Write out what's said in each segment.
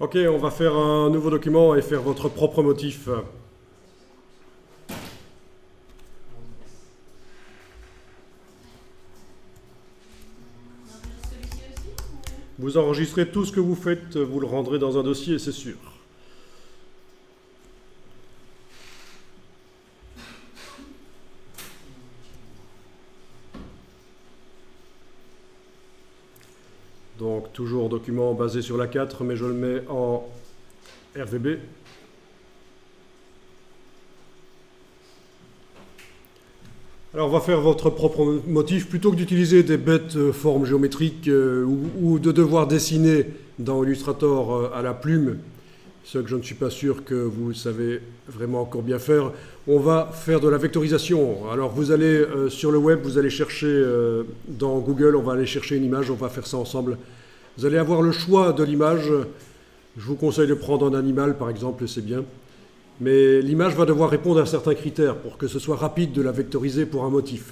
Ok, on va faire un nouveau document et faire votre propre motif. Vous enregistrez tout ce que vous faites, vous le rendrez dans un dossier, c'est sûr. Donc toujours document basé sur la 4, mais je le mets en RVB. Alors on va faire votre propre motif. Plutôt que d'utiliser des bêtes formes géométriques ou de devoir dessiner dans Illustrator à la plume, ce que je ne suis pas sûr que vous savez vraiment encore bien faire, on va faire de la vectorisation. Alors vous allez sur le web, vous allez chercher dans Google, on va aller chercher une image, on va faire ça ensemble. Vous allez avoir le choix de l'image. Je vous conseille de prendre un animal par exemple, c'est bien. Mais l'image va devoir répondre à certains critères pour que ce soit rapide de la vectoriser pour un motif.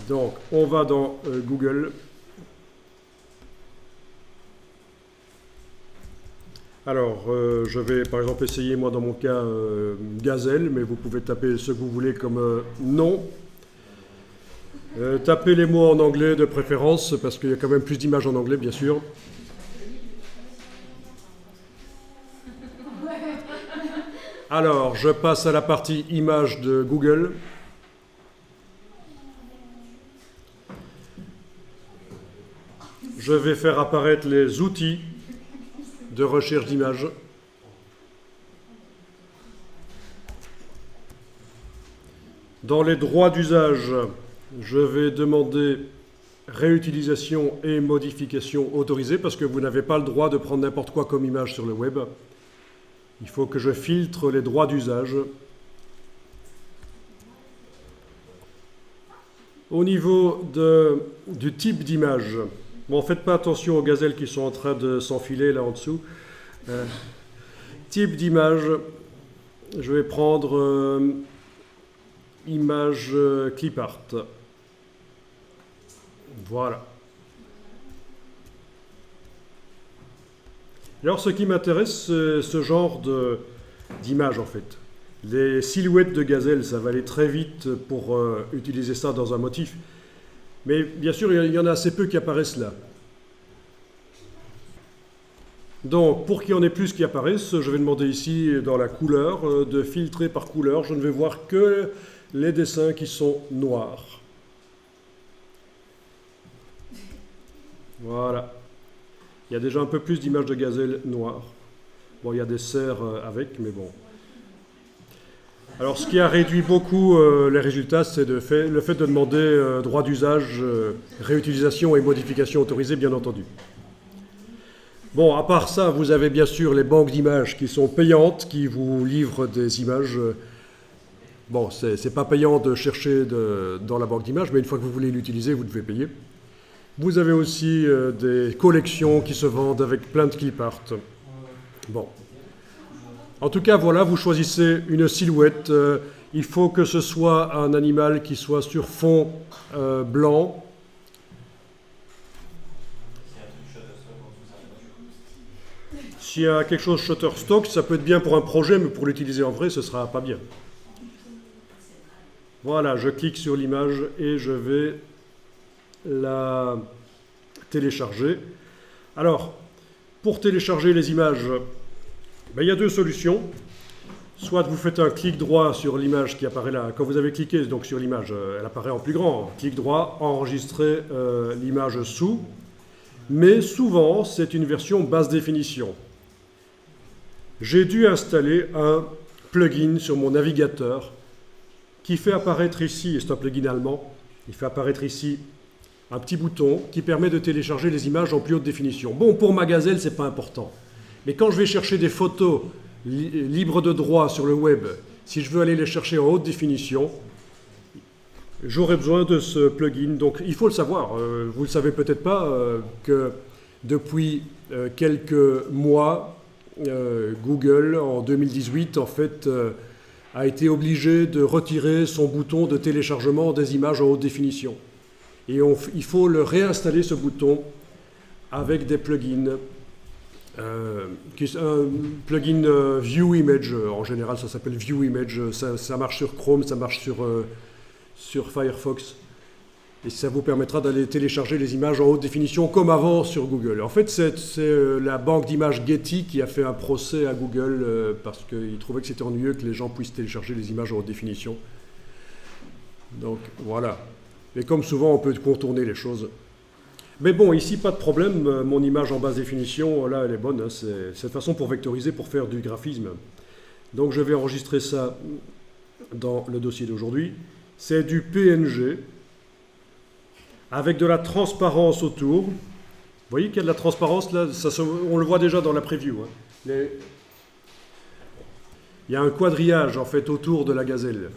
Donc, on va dans Google. Alors, je vais par exemple essayer, moi dans mon cas, gazelle, mais vous pouvez taper ce que vous voulez comme nom. Tapez les mots en anglais de préférence, parce qu'il y a quand même plus d'images en anglais, bien sûr. Alors, je passe à la partie images de Google. Je vais faire apparaître les outils de recherche d'images. Dans les droits d'usage, je vais demander réutilisation et modification autorisée parce que vous n'avez pas le droit de prendre n'importe quoi comme image sur le web. Il faut que je filtre les droits d'usage. Au niveau du type d'image, bon, faites pas attention aux gazelles qui sont en train de s'enfiler là en dessous. Type d'image, je vais prendre image clipart. Voilà. Alors, ce qui m'intéresse, c'est ce genre d'image, en fait. Les silhouettes de gazelles, ça va aller très vite pour utiliser ça dans un motif. Mais bien sûr, il y en a assez peu qui apparaissent là. Donc, pour qu'il y en ait plus qui apparaissent, je vais demander ici, dans la couleur, de filtrer par couleur. Je ne vais voir que les dessins qui sont noirs. Voilà. Il y a déjà un peu plus d'images de gazelles noires. Bon, il y a des cerfs avec, mais bon. Alors, ce qui a réduit beaucoup les résultats, c'est le fait de demander droit d'usage, réutilisation et modification autorisée, bien entendu. Bon, à part ça, vous avez bien sûr les banques d'images qui sont payantes, qui vous livrent des images. Bon, c'est pas payant de chercher dans la banque d'images, mais une fois que vous voulez l'utiliser, vous devez payer. Vous avez aussi des collections qui se vendent avec plein de clipart. Bon. En tout cas, voilà, vous choisissez une silhouette. Il faut que ce soit un animal qui soit sur fond blanc. S'il y a quelque chose Shutterstock, ça peut être bien pour un projet, mais pour l'utiliser en vrai, ce ne sera pas bien. Voilà, je clique sur l'image et je vais la télécharger. Alors, pour télécharger les images, il y a deux solutions. Soit vous faites un clic droit sur l'image qui apparaît là. Quand vous avez cliqué donc, sur l'image, elle apparaît en plus grand. Clic droit, enregistrer l'image sous. Mais souvent, c'est une version basse définition. J'ai dû installer un plugin sur mon navigateur qui fait apparaître ici, et c'est un plugin allemand, il fait apparaître ici un petit bouton qui permet de télécharger les images en plus haute définition. Bon, pour ma gazelle, c'est pas important. Mais quand je vais chercher des photos libres de droit sur le web, si je veux aller les chercher en haute définition, j'aurai besoin de ce plugin. Donc, il faut le savoir. Vous ne le savez peut-être pas que depuis quelques mois, Google, en 2018, en fait, a été obligé de retirer son bouton de téléchargement des images en haute définition. Et il faut le réinstaller, ce bouton, avec des plugins. qui est un plugin View Image. En général, ça s'appelle View Image. Ça marche sur Chrome, ça marche sur Firefox. Et ça vous permettra d'aller télécharger les images en haute définition comme avant sur Google. En fait, c'est la banque d'images Getty qui a fait un procès à Google parce qu'il trouvait que c'était ennuyeux que les gens puissent télécharger les images en haute définition. Donc voilà. Et comme souvent, on peut contourner les choses. Mais bon, ici, pas de problème. Mon image en basse définition, là, elle est bonne. Hein. C'est cette façon pour vectoriser, pour faire du graphisme. Donc je vais enregistrer ça dans le dossier d'aujourd'hui. C'est du PNG. Avec de la transparence autour. Vous voyez qu'il y a de la transparence là, on le voit déjà dans la preview. Hein. Il y a un quadrillage en fait autour de la gazelle.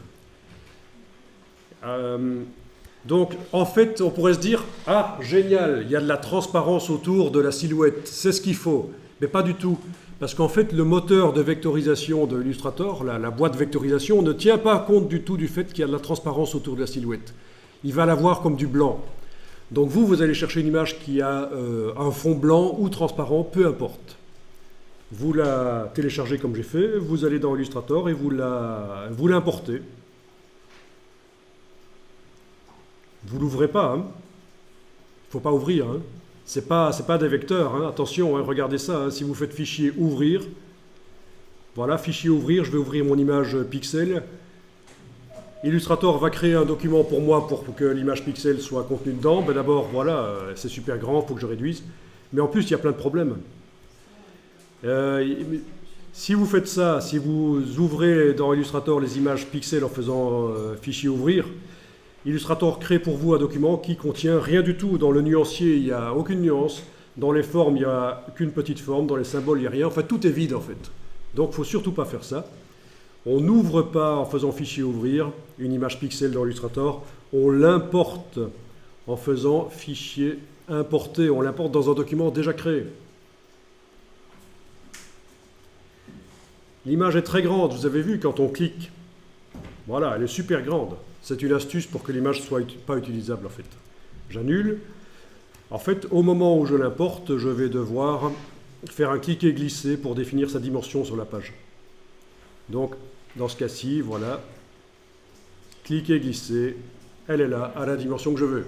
Donc en fait on pourrait se dire, ah génial, il y a de la transparence autour de la silhouette, c'est ce qu'il faut. Mais pas du tout. Parce qu'en fait le moteur de vectorisation de Illustrator, la boîte de vectorisation, ne tient pas compte du tout du fait qu'il y a de la transparence autour de la silhouette. Il va la voir comme du blanc. Donc vous allez chercher une image qui a un fond blanc ou transparent, peu importe. Vous la téléchargez comme j'ai fait, vous allez dans Illustrator et vous l'importez. Vous l'ouvrez pas, hein. Faut pas ouvrir, hein. C'est pas des vecteurs, hein. Attention, hein, regardez ça, hein. Si vous faites fichier ouvrir, voilà, fichier ouvrir, je vais ouvrir mon image pixel. Illustrator va créer un document pour moi pour que l'image pixel soit contenue dedans. Ben d'abord, voilà, c'est super grand, il faut que je réduise. Mais en plus, il y a plein de problèmes. Si vous faites ça, si vous ouvrez dans Illustrator les images pixels en faisant fichier ouvrir, Illustrator crée pour vous un document qui contient rien du tout. Dans le nuancier, il n'y a aucune nuance. Dans les formes, il n'y a qu'une petite forme. Dans les symboles, il n'y a rien. Enfin, tout est vide en fait. Donc, il ne faut surtout pas faire ça. On n'ouvre pas en faisant fichier ouvrir une image pixel dans Illustrator, on l'importe en faisant fichier importer, on l'importe dans un document déjà créé. L'image est très grande, vous avez vu quand on clique. Voilà, elle est super grande. C'est une astuce pour que l'image ne soit pas utilisable en fait. J'annule. En fait, au moment où je l'importe, je vais devoir faire un cliquer glisser pour définir sa dimension sur la page. Donc, dans ce cas-ci, voilà, cliquer, glisser, elle est là, à la dimension que je veux.